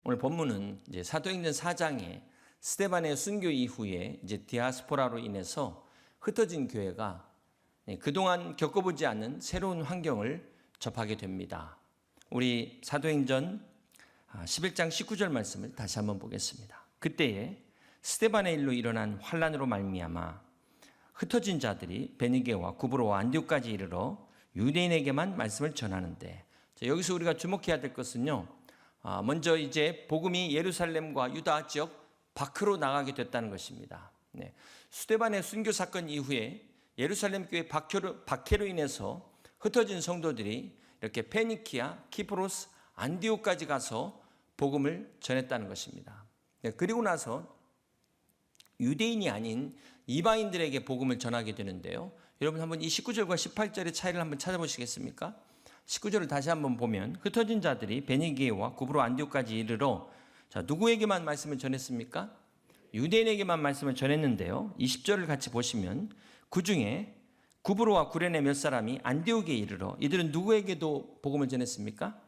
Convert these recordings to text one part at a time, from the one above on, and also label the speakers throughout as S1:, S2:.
S1: 오늘 본문은 이제 사도행전 4장에 스데반의 순교 이후에 이제 디아스포라로 인해서 흩어진 교회가 그동안 겪어보지 않은 새로운 환경을 접하게 됩니다. 우리 사도행전 11장 19절 말씀을 다시 한번 보겠습니다. 그때에 스데반의 일로 일어난 환란으로 말미암아 흩어진 자들이 베니게와 구브로와 안디옥까지 이르러 유대인에게만 말씀을 전하는데, 여기서 우리가 주목해야 될 것은요, 먼저 이제 복음이 예루살렘과 유다 지역 밖으로 나가게 됐다는 것입니다. 스데반의 순교 사건 이후에 예루살렘 교회 박해로 인해서 흩어진 성도들이 이렇게 페니키아, 키프로스, 안디옥까지 가서 복음을 전했다는 것입니다. 그리고 나서 유대인이 아닌 이방인들에게 복음을 전하게 되는데요. 여러분 한번 이 19절과 18절의 차이를 한번 찾아보시겠습니까? 19절을 다시 한번 보면 흩어진 자들이 베니게와 구브로 안디옥까지 이르러, 누구에게만 말씀을 전했습니까? 유대인에게만 말씀을 전했는데요. 20절을 같이 보시면 그 중에 구브로와 구레네 몇 사람이 안디옥에 이르러, 이들은 누구에게도 복음을 전했습니까?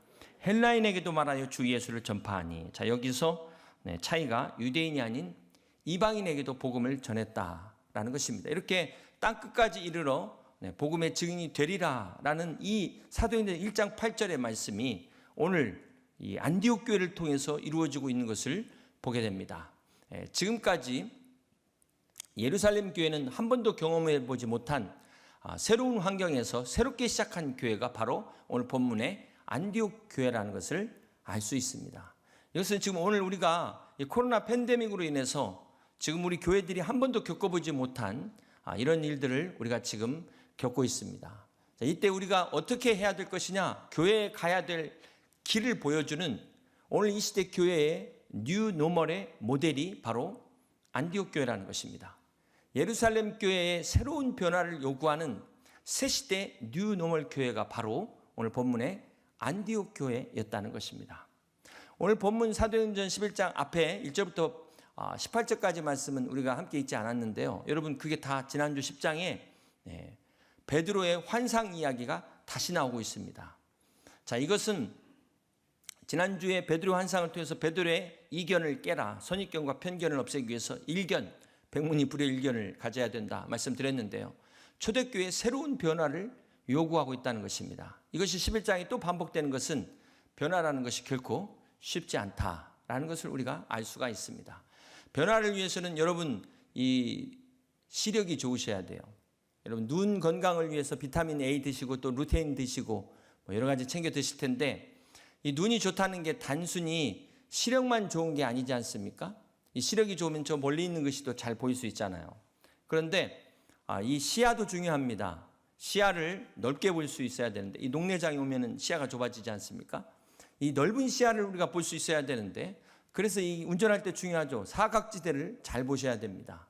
S1: 헬라인에게도 말하여 주 예수를 전파하니. 여기서 차이가 유대인이 아닌 이방인에게도 복음을 전했다라는 것입니다. 이렇게 땅끝까지 이르러 복음의 증인이 되리라라는 이 사도행전 1장 8절의 말씀이 오늘 이 안디옥 교회를 통해서 이루어지고 있는 것을 보게 됩니다. 지금까지 예루살렘 교회는 한 번도 경험해 보지 못한 새로운 환경에서 새롭게 시작한 교회가 바로 오늘 본문의 안디옥 교회라는 것을 알 수 있습니다. 이것은 지금 오늘 우리가 코로나 팬데믹으로 인해서 지금 우리 교회들이 한 번도 겪어보지 못한 이런 일들을 우리가 지금 겪고 있습니다. 이때 우리가 어떻게 해야 될 것이냐, 교회에 가야 될 길을 보여주는 오늘 이 시대 교회의 뉴 노멀의 모델이 바로 안디옥 교회라는 것입니다. 예루살렘 교회의 새로운 변화를 요구하는 새 시대 뉴 노멀 교회가 바로 오늘 본문의 안디옥 교회였다는 것입니다. 오늘 본문 사도행전 11장 앞에 1절부터 18절까지 말씀은 우리가 함께 읽지 않았는데요. 여러분 그게 다 지난주 10장에 베드로의 환상 이야기가 다시 나오고 있습니다. 이것은 지난주에 베드로 환상을 통해서 베드로의 이견을 깨라, 선입견과 편견을 없애기 위해서 일견, 백문이 불여일견을 가져야 된다 말씀드렸는데요. 초대교회의 새로운 변화를 요구하고 있다는 것입니다. 이것이 11장에 또 반복되는 것은 변화라는 것이 결코 쉽지 않다라는 것을 우리가 알 수가 있습니다. 변화를 위해서는 여러분 이 시력이 좋으셔야 돼요. 여러분 눈 건강을 위해서 비타민 A 드시고 또 루테인 드시고 여러 가지 챙겨 드실 텐데, 이 눈이 좋다는 게 단순히 시력만 좋은 게 아니지 않습니까? 이 시력이 좋으면 저 멀리 있는 것이 더 잘 보일 수 있잖아요. 그런데 이 시야도 중요합니다. 시야를 넓게 볼 수 있어야 되는데, 이 농내장에 오면은 시야가 좁아지지 않습니까? 이 넓은 시야를 우리가 볼 수 있어야 되는데, 그래서 이 운전할 때 중요하죠. 사각지대를 잘 보셔야 됩니다.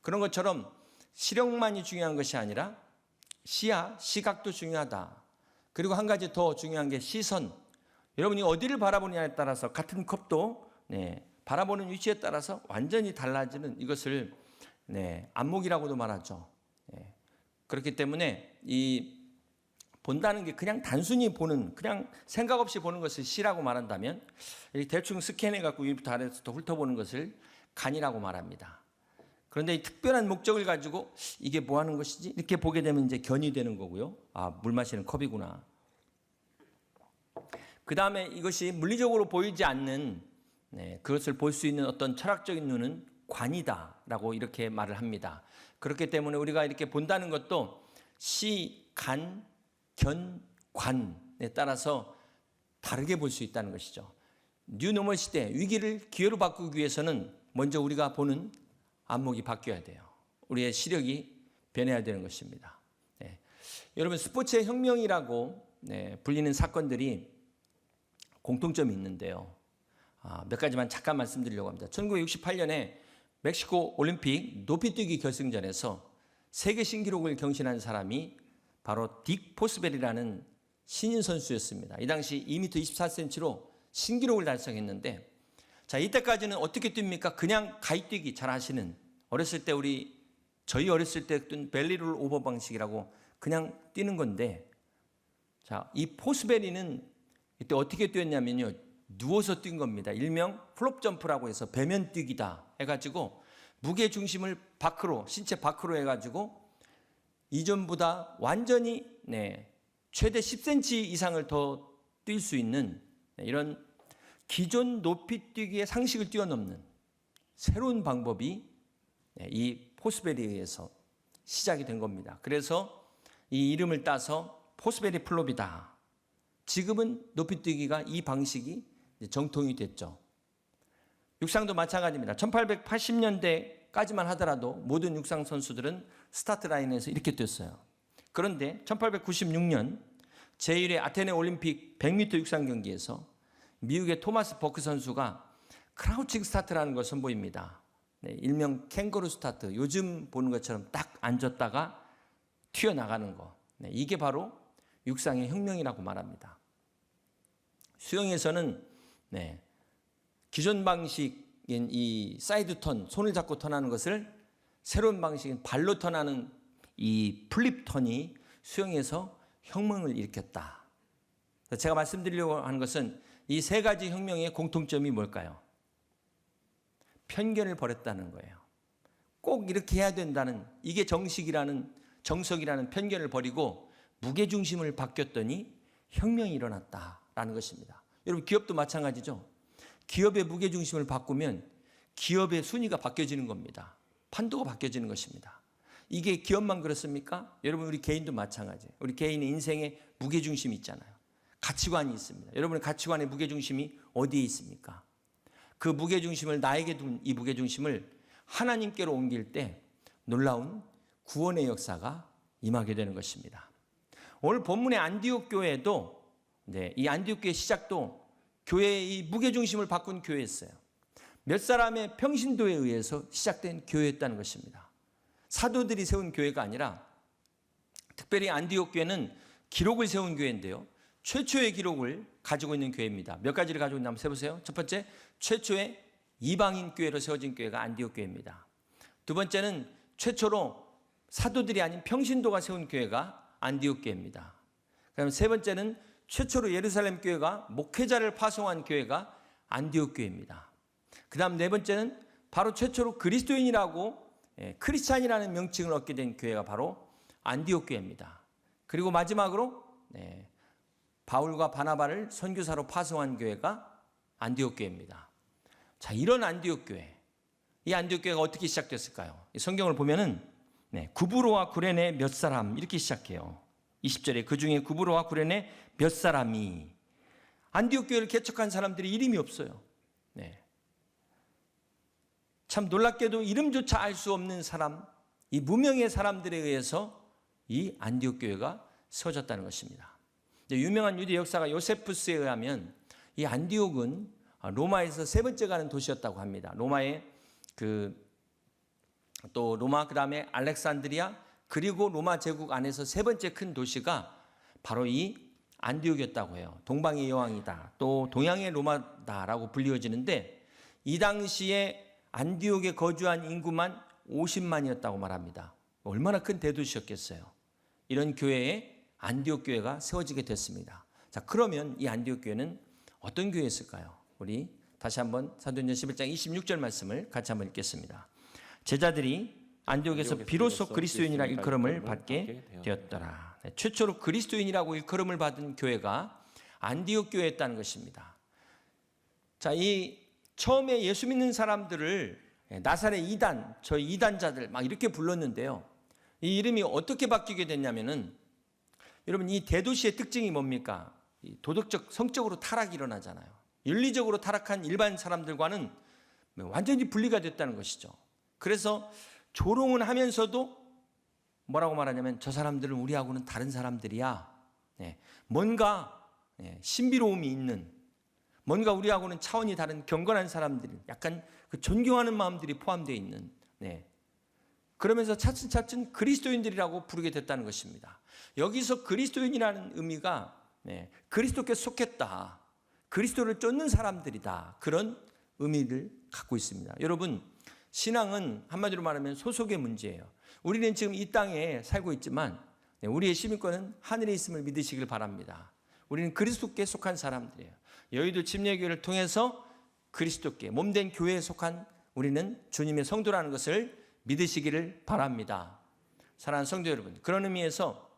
S1: 그런 것처럼 시력만이 중요한 것이 아니라 시야, 시각도 중요하다. 그리고 한 가지 더 중요한 게 시선. 여러분이 어디를 바라보느냐에 따라서 같은 컵도 바라보는 위치에 따라서 완전히 달라지는 이것을 안목이라고도 말하죠. 그렇기 때문에 이 본다는 게 그냥 단순히 보는, 그냥 생각 없이 보는 것을 시라고 말한다면, 대충 스캔해 갖고 위부터 아래부터 훑어보는 것을 간이라고 말합니다. 그런데 이 특별한 목적을 가지고 이게 뭐 하는 것이지? 이렇게 보게 되면 이제 견이 되는 거고요. 물 마시는 컵이구나. 그 다음에 이것이 물리적으로 보이지 않는, 그것을 볼 수 있는 어떤 철학적인 눈은 관이다라고 이렇게 말을 합니다. 그렇기 때문에 우리가 이렇게 본다는 것도 시, 간, 견, 관에 따라서 다르게 볼 수 있다는 것이죠. 뉴노멀 시대, 위기를 기회로 바꾸기 위해서는 먼저 우리가 보는 안목이 바뀌어야 돼요. 우리의 시력이 변해야 되는 것입니다. 여러분 스포츠의 혁명이라고 불리는 사건들이 공통점이 있는데요. 몇 가지만 잠깐 말씀드리려고 합니다. 1968년에 멕시코 올림픽 높이뛰기 결승전에서 세계 신기록을 경신한 사람이 바로 딕 포스벨이라는 신인 선수였습니다. 이 당시 2m 24cm로 신기록을 달성했는데, 이때까지는 어떻게 뜁니까? 그냥 가이뛰기 잘 하시는, 어렸을 때 저희 어렸을 때 뛴 벨리룰 오버 방식이라고 그냥 뛰는 건데, 이 포스벨이는 이때 어떻게 뛰었냐면요. 누워서 뛴 겁니다. 일명 플롭 점프라고 해서 배면 뛰기다 해가지고 무게 중심을 밖으로, 신체 밖으로 해가지고 이전보다 완전히 최대 10cm 이상을 더 뛸 수 있는 이런 기존 높이 뛰기의 상식을 뛰어넘는 새로운 방법이 이 포스벨에 의해서 시작이 된 겁니다. 그래서 이 이름을 따서 포스벨이 플롭이다. 지금은 높이뛰기가 이 방식이 정통이 됐죠. 육상도 마찬가지입니다. 1880년대까지만 하더라도 모든 육상 선수들은 스타트 라인에서 이렇게 뛰었어요. 그런데 1896년 제1회 아테네 올림픽 100m 육상 경기에서 미국의 토마스 버크 선수가 크라우칭 스타트라는 걸 선보입니다. 일명 캥거루 스타트, 요즘 보는 것처럼 딱 앉았다가 튀어나가는 거. 이게 바로 육상의 혁명이라고 말합니다. 수영에서는 기존 방식인 이 사이드 턴, 손을 잡고 턴하는 것을 새로운 방식인 발로 턴하는 이 플립 턴이 수영에서 혁명을 일으켰다. 제가 말씀드리려고 하는 것은 이 세 가지 혁명의 공통점이 뭘까요? 편견을 버렸다는 거예요. 꼭 이렇게 해야 된다는, 이게 정식이라는, 정석이라는 편견을 버리고 무게중심을 바뀌었더니 혁명이 일어났다라는 것입니다. 여러분, 기업도 마찬가지죠. 기업의 무게중심을 바꾸면 기업의 순위가 바뀌어지는 겁니다. 판도가 바뀌어지는 것입니다. 이게 기업만 그렇습니까? 여러분, 우리 개인도 마찬가지예요. 우리 개인의 인생에 무게중심이 있잖아요. 가치관이 있습니다. 여러분의 가치관의 무게중심이 어디에 있습니까? 그 무게중심을, 나에게 둔 이 무게중심을 하나님께로 옮길 때 놀라운 구원의 역사가 임하게 되는 것입니다. 오늘 본문의 안디옥 교회도, 이 안디옥 교회 시작도 교회의 이 무게중심을 바꾼 교회였어요. 몇 사람의 평신도에 의해서 시작된 교회였다는 것입니다. 사도들이 세운 교회가 아니라, 특별히 안디옥 교회는 기록을 세운 교회인데요, 최초의 기록을 가지고 있는 교회입니다. 몇 가지를 가지고 있나 한번 세보세요. 첫 번째, 최초의 이방인 교회로 세워진 교회가 안디옥 교회입니다. 두 번째는 최초로 사도들이 아닌 평신도가 세운 교회가 안디옥 교회입니다. 그다음 세 번째는 최초로 예루살렘 교회가 목회자를 파송한 교회가 안디옥 교회입니다. 그다음 네 번째는 바로 최초로 그리스도인이라고, 크리스찬이라는 명칭을 얻게 된 교회가 바로 안디옥 교회입니다. 그리고 마지막으로 바울과 바나바를 선교사로 파송한 교회가 안디옥 교회입니다. 자, 이런 안디옥 교회, 이 안디옥 교회가 어떻게 시작됐을까요? 성경을 보면은 구브로와 구레네 몇 사람 이렇게 시작해요. 20절에 그 중에 구브로와 구레네 몇 사람이, 안디옥 교회를 개척한 사람들이 이름이 없어요. 참 놀랍게도 이름조차 알 수 없는 사람, 이 무명의 사람들에 의해서 이 안디옥 교회가 세워졌다는 것입니다. 유명한 유대 역사가 요세푸스에 의하면 이 안디옥은 로마에서 세 번째 가는 도시였다고 합니다. 로마의 또 로마, 그 다음에 알렉산드리아, 그리고 로마 제국 안에서 세 번째 큰 도시가 바로 이 안디옥이었다고 해요. 동방의 여왕이다, 또 동양의 로마다라고 불리워지는데, 이 당시에 안디옥에 거주한 인구만 50만이었다고 말합니다. 얼마나 큰 대도시였겠어요. 이런 교회에 안디옥 교회가 세워지게 됐습니다. 자, 그러면 이 안디옥 교회는 어떤 교회였을까요? 우리 다시 한번 사도행전 11장 26절 말씀을 같이 한번 읽겠습니다. 제자들이 안디옥에서 비로소 그리스도인이라 일컬음을 받게 되었더라. 최초로 그리스도인이라고 일컬음을 받은 교회가 안디옥 교회였다는 것입니다. 자, 이 처음에 예수 믿는 사람들을 나사렛 이단, 저희 이단자들 막 이렇게 불렀는데요, 이 이름이 어떻게 바뀌게 됐냐면은, 여러분, 이 대도시의 특징이 뭡니까? 도덕적, 성적으로 타락이 일어나잖아요. 윤리적으로 타락한 일반 사람들과는 완전히 분리가 됐다는 것이죠. 그래서 조롱은 하면서도 뭐라고 말하냐면, 저 사람들은 우리하고는 다른 사람들이야. 뭔가 신비로움이 있는, 뭔가 우리하고는 차원이 다른 경건한 사람들이, 약간 그 존경하는 마음들이 포함되어 있는, 그러면서 차츰차츰 그리스도인들이라고 부르게 됐다는 것입니다. 여기서 그리스도인이라는 의미가 그리스도께 속했다, 그리스도를 쫓는 사람들이다, 그런 의미를 갖고 있습니다. 여러분, 신앙은 한마디로 말하면 소속의 문제예요. 우리는 지금 이 땅에 살고 있지만 우리의 시민권은 하늘에 있음을 믿으시길 바랍니다. 우리는 그리스도께 속한 사람들이에요. 여의도 침례교회를 통해서 그리스도께 몸된 교회에 속한 우리는 주님의 성도라는 것을 믿으시기를 바랍니다. 사랑하는 성도 여러분, 그런 의미에서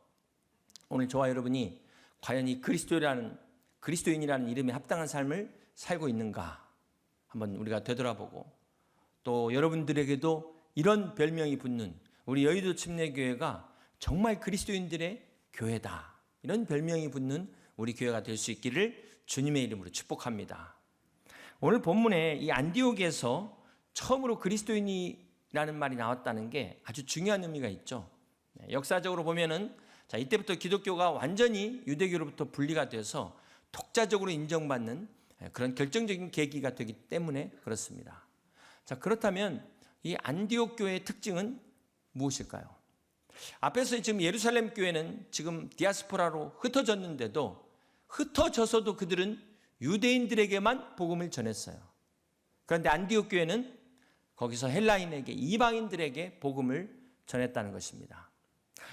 S1: 오늘 저와 여러분이 과연 이 그리스도인이라는 이름에 합당한 삶을 살고 있는가 한번 우리가 되돌아보고, 또 여러분들에게도 이런 별명이 붙는 우리 여의도 침례교회가 정말 그리스도인들의 교회다, 이런 별명이 붙는 우리 교회가 될 수 있기를 주님의 이름으로 축복합니다. 오늘 본문에 이 안디옥에서 처음으로 그리스도인이라는 말이 나왔다는 게 아주 중요한 의미가 있죠. 역사적으로 보면은 이때부터 기독교가 완전히 유대교로부터 분리가 돼서 독자적으로 인정받는 그런 결정적인 계기가 되기 때문에 그렇습니다. 그렇다면 이 안디옥 교회의 특징은 무엇일까요? 앞에서 지금 예루살렘 교회는 지금 디아스포라로 흩어졌는데도, 흩어져서도 그들은 유대인들에게만 복음을 전했어요. 그런데 안디옥 교회는 거기서 헬라인에게, 이방인들에게 복음을 전했다는 것입니다.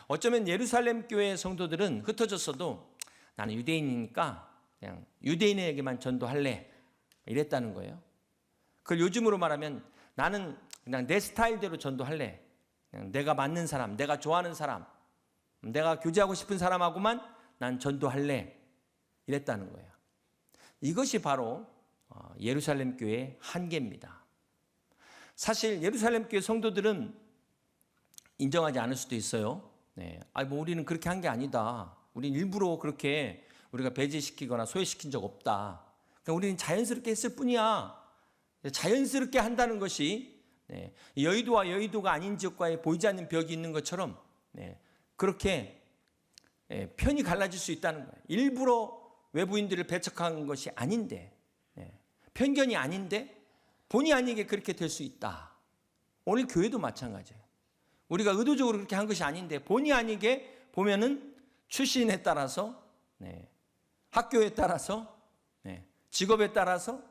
S1: 어쩌면 예루살렘 교회의 성도들은 흩어졌어도 나는 유대인이니까 그냥 유대인에게만 전도할래, 이랬다는 거예요. 그걸 요즘으로 말하면 나는 그냥 내 스타일대로 전도할래, 그냥 내가 맞는 사람, 내가 좋아하는 사람, 내가 교제하고 싶은 사람하고만 난 전도할래, 이랬다는 거예요. 이것이 바로 예루살렘 교회의 한계입니다. 사실 예루살렘 교회 성도들은 인정하지 않을 수도 있어요. 우리는 그렇게 한 게 아니다. 우리는 일부러 그렇게 우리가 배제시키거나 소외시킨 적 없다. 그러니까 우리는 자연스럽게 했을 뿐이야. 자연스럽게 한다는 것이 여의도와 여의도가 아닌 지역과의 보이지 않는 벽이 있는 것처럼 그렇게 편이 갈라질 수 있다는 거예요. 일부러 외부인들을 배척한 것이 아닌데, 편견이 아닌데 본의 아니게 그렇게 될 수 있다. 오늘 교회도 마찬가지예요. 우리가 의도적으로 그렇게 한 것이 아닌데 본의 아니게 보면은 출신에 따라서, 학교에 따라서, 직업에 따라서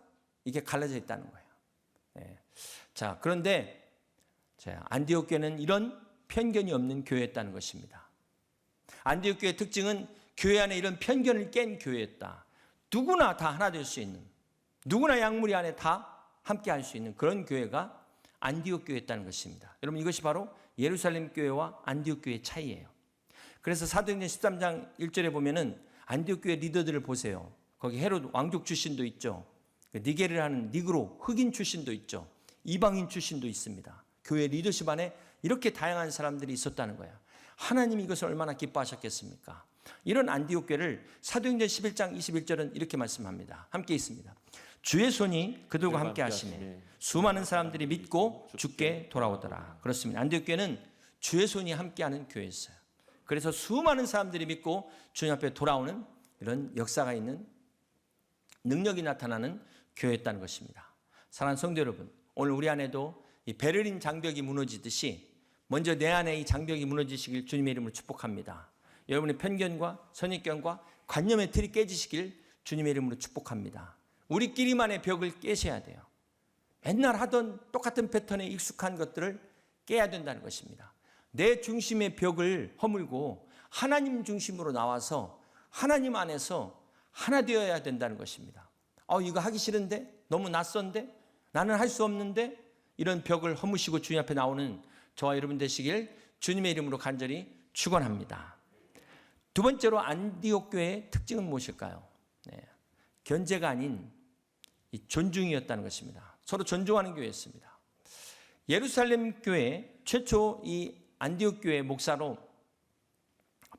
S1: 이게 갈라져 있다는 거예요. 그런데 안디옥 교회는 이런 편견이 없는 교회였다는 것입니다. 안디옥 교회의 특징은 교회 안에 이런 편견을 깬 교회였다. 누구나 다 하나 될 수 있는, 누구나 양무리 안에 다 함께 할 수 있는 그런 교회가 안디옥 교회였다는 것입니다. 여러분, 이것이 바로 예루살렘 교회와 안디옥 교회의 차이예요. 그래서 사도행전 13장 1절에 보면은 안디옥 교회 리더들을 보세요. 거기 헤롯 왕족 출신도 있죠. 니게를 하는 니그로 흑인 출신도 있죠. 이방인 출신도 있습니다. 교회 리더십 안에 이렇게 다양한 사람들이 있었다는 거예요. 하나님이 이것을 얼마나 기뻐하셨겠습니까? 이런 안디옥 교회를 사도행전 11장 21절은 이렇게 말씀합니다. 함께 있습니다. 주의 손이 그들과 함께 하시네 수많은 사람들이 믿고 주께 돌아오더라. 그렇습니다. 안디옥 교회는 주의 손이 함께하는 교회였어요. 그래서 수많은 사람들이 믿고 주님 앞에 돌아오는 이런 역사가 있는, 능력이 나타나는 교회였다는 것입니다. 사랑하는 성도 여러분, 오늘 우리 안에도 이 베를린 장벽이 무너지듯이 먼저 내 안에 이 장벽이 무너지시길 주님의 이름으로 축복합니다. 여러분의 편견과 선입견과 관념의 틀이 깨지시길 주님의 이름으로 축복합니다. 우리끼리만의 벽을 깨셔야 돼요. 맨날 하던 똑같은 패턴에 익숙한 것들을 깨야 된다는 것입니다. 내 중심의 벽을 허물고 하나님 중심으로 나와서 하나님 안에서 하나 되어야 된다는 것입니다. 이거 하기 싫은데? 너무 낯선데? 나는 할 수 없는데? 이런 벽을 허무시고 주님 앞에 나오는 저와 여러분 되시길 주님의 이름으로 간절히 축원합니다. 두 번째로 안디옥 교회의 특징은 무엇일까요? 견제가 아닌 이 존중이었다는 것입니다. 서로 존중하는 교회였습니다. 예루살렘 교회 최초 이 안디옥 교회 목사로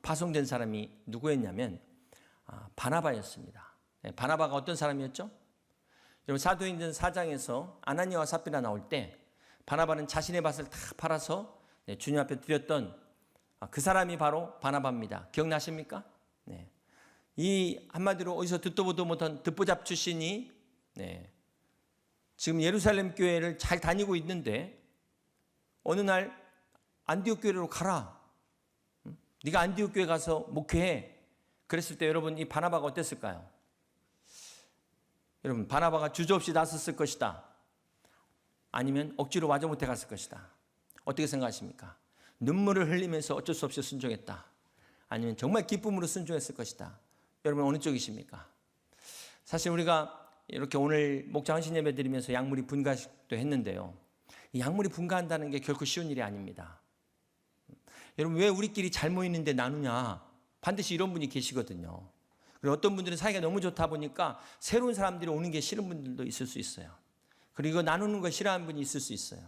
S1: 파송된 사람이 누구였냐면 바나바였습니다. 바나바가 어떤 사람이었죠? 여러분, 사도행전 4장에서 아나니아와 삽비라 나올 때 바나바는 자신의 밭을 다 팔아서 주님 앞에 드렸던 그 사람이 바로 바나바입니다. 기억나십니까? 이 한마디로 어디서 듣도 보도 못한 듣보잡 출신이 지금 예루살렘 교회를 잘 다니고 있는데 어느 날 안디옥 교회로 가라. 네가 안디옥 교회 가서 목회해. 그랬을 때 여러분, 이 바나바가 어땠을까요? 여러분, 바나바가 주저없이 나섰을 것이다. 아니면 억지로 와저 못해 갔을 것이다. 어떻게 생각하십니까? 눈물을 흘리면서 어쩔 수 없이 순종했다. 아니면 정말 기쁨으로 순종했을 것이다. 여러분, 어느 쪽이십니까? 사실 우리가 이렇게 오늘 목장 헌신 예배 드리면서 약물이 분가식도 했는데요. 이 약물이 분가한다는 게 결코 쉬운 일이 아닙니다. 여러분, 왜 우리끼리 잘 모이는데 나누냐? 반드시 이런 분이 계시거든요. 그리고 어떤 분들은 사이가 너무 좋다 보니까 새로운 사람들이 오는 게 싫은 분들도 있을 수 있어요. 그리고 나누는 거 싫어하는 분이 있을 수 있어요.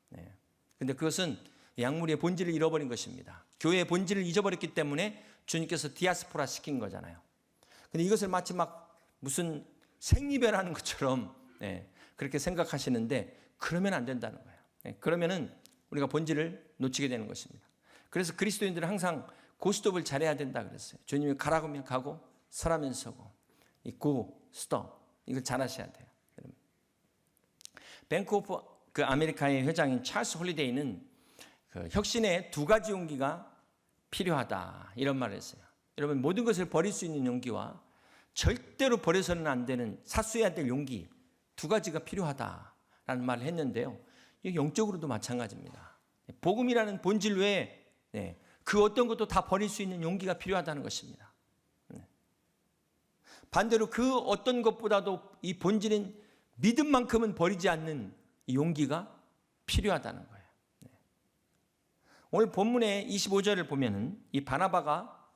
S1: 네. 근데 그것은 약물의 본질을 잃어버린 것입니다. 교회의 본질을 잊어버렸기 때문에 주님께서 디아스포라 시킨 거잖아요. 근데 이것을 마치 막 무슨 생리별하는 것처럼 그렇게 생각하시는데 그러면 안 된다는 거예요. 그러면은 우리가 본질을 놓치게 되는 것입니다. 그래서 그리스도인들은 항상 고스톱을 잘해야 된다 그랬어요. 주님이 가라고 하면 가고 서라면 서고 이 고, 스톱 이걸 잘하셔야 돼요. 뱅크 오브 아메리카의 회장인 찰스 홀리데이는 그 혁신에 두 가지 용기가 필요하다 이런 말을 했어요. 여러분, 모든 것을 버릴 수 있는 용기와 절대로 버려서는 안 되는 사수해야 될 용기 두 가지가 필요하다라는 말을 했는데요. 이게 영적으로도 마찬가지입니다. 복음이라는 본질 외에 그 어떤 것도 다 버릴 수 있는 용기가 필요하다는 것입니다. 반대로 그 어떤 것보다도 이 본질인 믿음만큼은 버리지 않는 이 용기가 필요하다는 거예요. 오늘 본문의 25절을 보면은 이 바나바가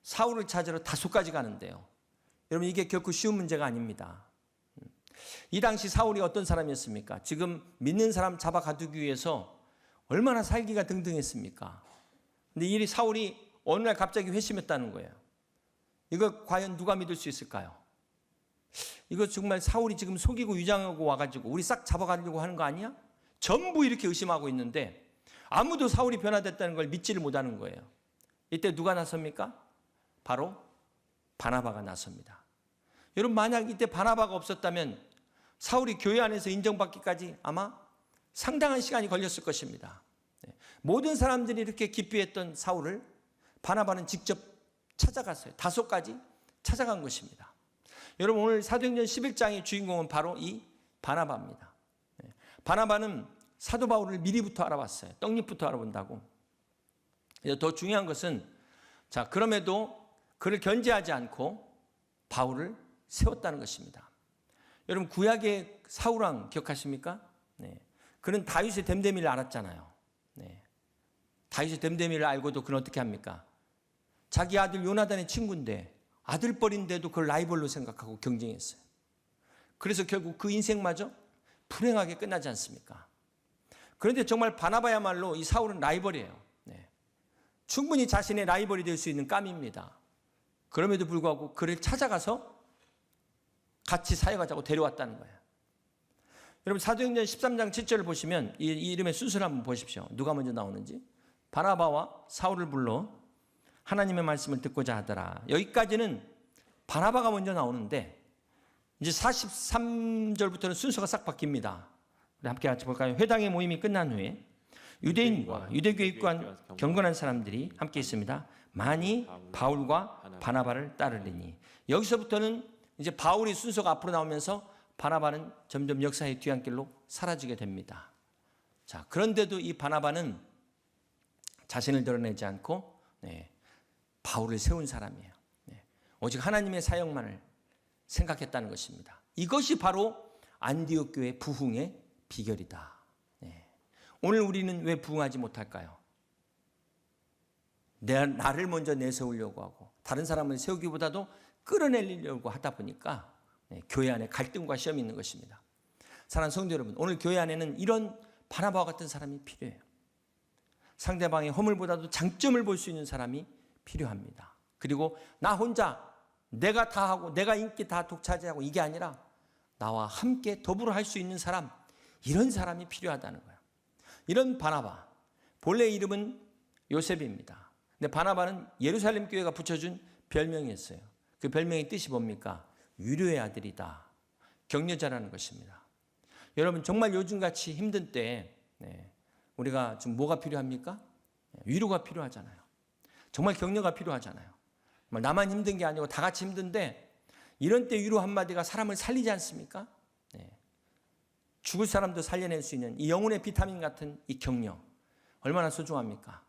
S1: 사울을 찾으러 다소까지 가는데요. 여러분, 이게 결코 쉬운 문제가 아닙니다. 이 당시 사울이 어떤 사람이었습니까? 지금 믿는 사람 잡아 가두기 위해서 얼마나 살기가 등등했습니까? 근데 이 사울이 어느 날 갑자기 회심했다는 거예요. 이거 과연 누가 믿을 수 있을까요? 이거 정말 사울이 지금 속이고 위장하고 와가지고 우리 싹 잡아가려고 하는 거 아니야? 전부 이렇게 의심하고 있는데 아무도 사울이 변화됐다는 걸 믿지를 못하는 거예요. 이때 누가 나섭니까? 바로 바나바가 나섭니다. 여러분, 만약 이때 바나바가 없었다면 사울이 교회 안에서 인정받기까지 아마 상당한 시간이 걸렸을 것입니다. 모든 사람들이 이렇게 기피했던 사울을 바나바는 직접 찾아갔어요. 다소까지 찾아간 것입니다. 여러분, 오늘 사도행전 11장의 주인공은 바로 이 바나바입니다. 바나바는 사도 바울을 미리부터 알아봤어요. 떡잎부터 알아본다고. 더 중요한 것은 그럼에도 그를 견제하지 않고 바울을 세웠다는 것입니다. 여러분, 구약의 사울왕 기억하십니까? 그는 다윗의 됨됨이를 알았잖아요. 다윗의 됨됨이를 알고도 그는 어떻게 합니까? 자기 아들 요나단의 친구인데 아들뻘인데도 그걸 라이벌로 생각하고 경쟁했어요. 그래서 결국 그 인생마저 불행하게 끝나지 않습니까? 그런데 정말 바나바야말로 이 사울은 라이벌이에요. 충분히 자신의 라이벌이 될 수 있는 깜입니다. 그럼에도 불구하고 그를 찾아가서 같이 사역하자고 데려왔다는 거예요. 여러분, 사도행전 13장 7절을 보시면 이 이름의 순서를 한번 보십시오. 누가 먼저 나오는지. 바나바와 사울을 불러 하나님의 말씀을 듣고자 하더라. 여기까지는 바나바가 먼저 나오는데 이제 43절부터는 순서가 싹 바뀝니다. 우리 함께 같이 볼까요? 회당의 모임이 끝난 후에 유대인과 유대교에 입고한 경건한 사람들이 함께 있습니다. 많이 바울과 바나바를 따르리니. 여기서부터는 이제 바울이 순서가 앞으로 나오면서 바나바는 점점 역사의 뒤안길로 사라지게 됩니다. 자, 그런데도 이 바나바는 자신을 드러내지 않고 바울을 세운 사람이에요. 오직 하나님의 사역만을 생각했다는 것입니다. 이것이 바로 안디옥 교회 부흥의 비결이다. 오늘 우리는 왜 부흥하지 못할까요? 나를 먼저 내세우려고 하고 다른 사람을 세우기보다도 끌어내리려고 하다 보니까 교회 안에 갈등과 시험이 있는 것입니다. 사랑하는 성도 여러분, 오늘 교회 안에는 이런 바나바와 같은 사람이 필요해요. 상대방의 허물보다도 장점을 볼 수 있는 사람이 필요합니다. 그리고 나 혼자 내가 다 하고 내가 인기 다 독차지하고 이게 아니라 나와 함께 더불어 할 수 있는 사람, 이런 사람이 필요하다는 거예요. 이런 바나바, 본래 이름은 요셉입니다. 근데 바나바는 예루살렘 교회가 붙여준 별명이었어요. 그 별명의 뜻이 뭡니까? 위로의 아들이다. 격려자라는 것입니다. 여러분, 정말 요즘같이 힘든 때 우리가 지금 뭐가 필요합니까? 위로가 필요하잖아요. 정말 격려가 필요하잖아요. 나만 힘든 게 아니고 다 같이 힘든데 이런 때 위로 한마디가 사람을 살리지 않습니까? 죽을 사람도 살려낼 수 있는 이 영혼의 비타민 같은 이 격려, 얼마나 소중합니까?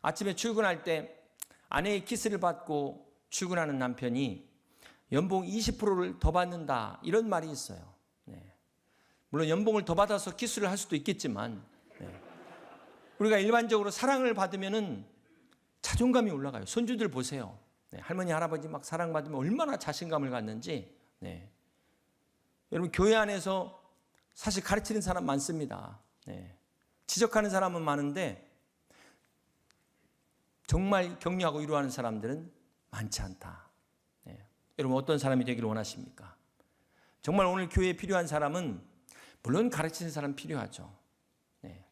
S1: 아침에 출근할 때 아내의 키스를 받고 출근하는 남편이 연봉 20%를 더 받는다 이런 말이 있어요. 네. 물론 연봉을 더 받아서 키스를 할 수도 있겠지만 네. 우리가 일반적으로 사랑을 받으면은 자존감이 올라가요. 손주들 보세요. 네. 할머니 할아버지 막 사랑받으면 얼마나 자신감을 갖는지. 네. 여러분 교회 안에서 사실 가르치는 사람 많습니다. 네. 지적하는 사람은 많은데 정말 격려하고 위로하는 사람들은 많지 않다. 네. 여러분 어떤 사람이 되기를 원하십니까? 정말 오늘 교회에 필요한 사람은 물론 가르치는 사람 필요하죠. 네.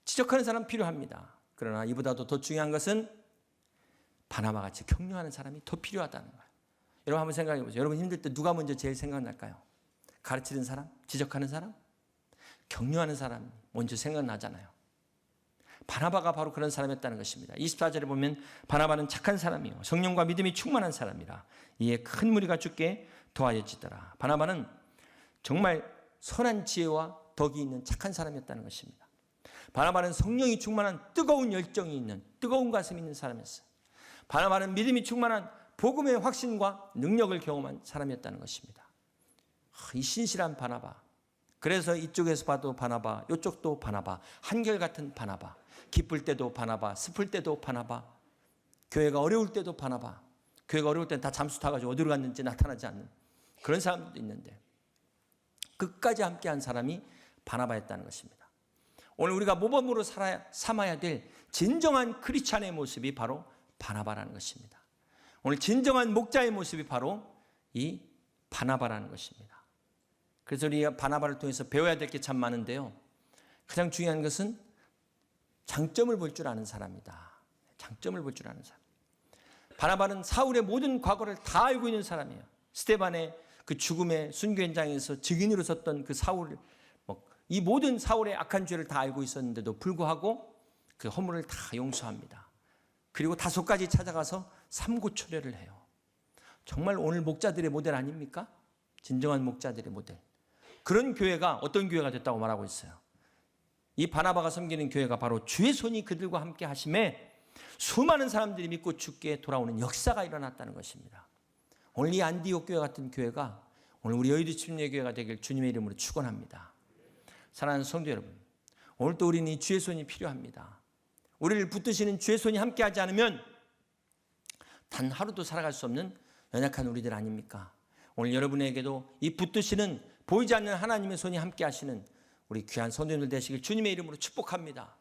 S1: 지적하는 사람 필요합니다. 그러나 이보다도 더 중요한 것은 바나바 같이 격려하는 사람이 더 필요하다는 거예요. 여러분 한번 생각해 보세요. 여러분 힘들 때 누가 먼저 제일 생각날까요? 가르치는 사람? 지적하는 사람? 격려하는 사람 먼저 생각나잖아요. 바나바가 바로 그런 사람이었다는 것입니다. 24절에 보면 바나바는 착한 사람이요 성령과 믿음이 충만한 사람이라 이에 큰 무리가 주께 도와주지더라. 바나바는 정말 선한 지혜와 덕이 있는 착한 사람이었다는 것입니다. 바나바는 성령이 충만한 뜨거운 열정이 있는 뜨거운 가슴이 있는 사람이었어요. 바나바는 믿음이 충만한 복음의 확신과 능력을 경험한 사람이었다는 것입니다. 이 신실한 바나바. 그래서 이쪽에서 봐도 바나바, 이쪽도 바나바, 한결같은 바나바. 기쁠 때도 바나바, 슬플 때도 바나바. 교회가 어려울 때도 바나바. 교회가 어려울 때는 다 잠수 타가지고 어디로 갔는지 나타나지 않는 그런 사람들도 있는데 끝까지 함께한 사람이 바나바였다는 것입니다. 오늘 우리가 모범으로 삼아야 될 진정한 크리스찬의 모습이 바로 바나바라는 것입니다. 오늘 진정한 목자의 모습이 바로 이 바나바라는 것입니다. 그래서 우리가 바나바를 통해서 배워야 될 게 참 많은데요. 가장 중요한 것은 장점을 볼 줄 아는 사람이다. 장점을 볼 줄 아는 사람. 바나바는 사울의 모든 과거를 다 알고 있는 사람이에요. 스데반의 그 죽음의 순교 현장에서 증인으로 섰던 그 사울, 이 모든 사울의 악한 죄를 다 알고 있었는데도 불구하고 그 허물을 다 용서합니다. 그리고 다소까지 찾아가서 삼고초려를 해요. 정말 오늘 목자들의 모델 아닙니까? 진정한 목자들의 모델. 그런 교회가 어떤 교회가 됐다고 말하고 있어요. 이 바나바가 섬기는 교회가 바로 주의 손이 그들과 함께 하심에 수많은 사람들이 믿고 주께 돌아오는 역사가 일어났다는 것입니다. 오늘 이 안디옥 교회 같은 교회가 오늘 우리 여의도 침례교회가 되길 주님의 이름으로 축원합니다. 사랑하는 성도 여러분, 오늘 또 우리는 이 주의 손이 필요합니다. 우리를 붙드시는 주의 손이 함께하지 않으면 단 하루도 살아갈 수 없는 연약한 우리들 아닙니까? 오늘 여러분에게도 이 붙드시는 보이지 않는 하나님의 손이 함께하시는 우리 귀한 성도님들 되시길 주님의 이름으로 축복합니다.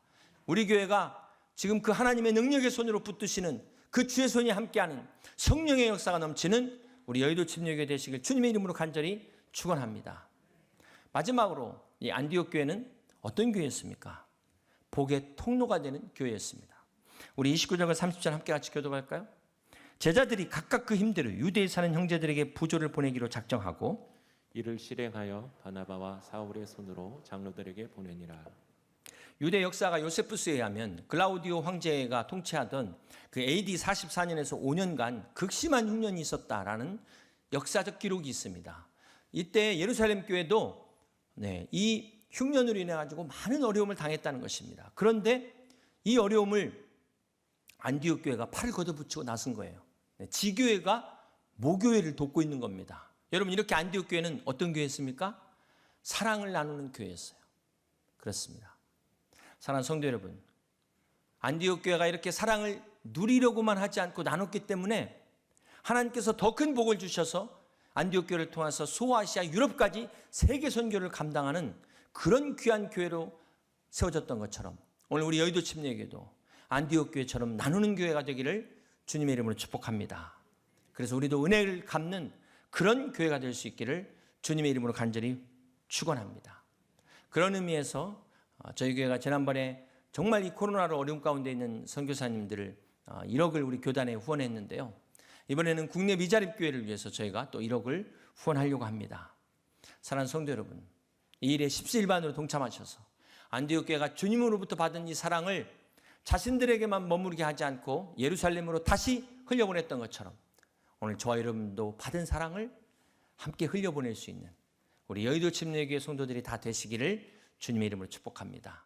S1: 우리 교회가 지금 그 하나님의 능력의 손으로 붙드시는 그 주의 손이 함께하는 성령의 역사가 넘치는 우리 여의도 침례교회 되시길 주님의 이름으로 간절히 축원합니다. 마지막으로 이 안디옥 교회는 어떤 교회였습니까? 복의 통로가 되는 교회였습니다. 우리 29절과 30절 함께 같이 교독할까요? 제자들이 각각 그 힘대로 유대에 사는 형제들에게 부조를 보내기로 작정하고
S2: 이를 실행하여 바나바와 사울의 손으로 장로들에게 보내니라.
S1: 유대 역사가 요세푸스에 의하면 글라우디오 황제가 통치하던 그 AD 44년에서 5년간 극심한 흉년이 있었다라는 역사적 기록이 있습니다. 이때 예루살렘 교회도 이 흉년으로 인해 가지고 많은 어려움을 당했다는 것입니다. 그런데 이 어려움을 안디옥 교회가 팔을 걷어붙이고 나선 거예요. 지교회가 모교회를 돕고 있는 겁니다. 여러분 이렇게 안디옥 교회는 어떤 교회였습니까? 사랑을 나누는 교회였어요. 그렇습니다. 사랑하는 성도 여러분, 안디옥 교회가 이렇게 사랑을 누리려고만 하지 않고 나눴기 때문에 하나님께서 더 큰 복을 주셔서 안디옥 교회를 통해서 소아시아 유럽까지 세계 선교를 감당하는 그런 귀한 교회로 세워졌던 것처럼 오늘 우리 여의도 침례교회도 안디옥 교회처럼 나누는 교회가 되기를 주님의 이름으로 축복합니다. 그래서 우리도 은혜를 갚는 그런 교회가 될 수 있기를 주님의 이름으로 간절히 축원합니다. 그런 의미에서 저희 교회가 지난번에 정말 이 코로나로 어려움 가운데 있는 선교사님들을 1억을 우리 교단에 후원했는데요. 이번에는 국내 미자립 교회를 위해서 저희가 또 1억을 후원하려고 합니다. 사랑하는 성도 여러분, 이 일에 십시일반으로 동참하셔서 안디옥 교회가 주님으로부터 받은 이 사랑을 자신들에게만 머무르게 하지 않고 예루살렘으로 다시 흘려보냈던 것처럼 오늘 저와 여러분도 받은 사랑을 함께 흘려보낼 수 있는 우리 여의도 침례교회 성도들이 다 되시기를 주님의 이름으로 축복합니다.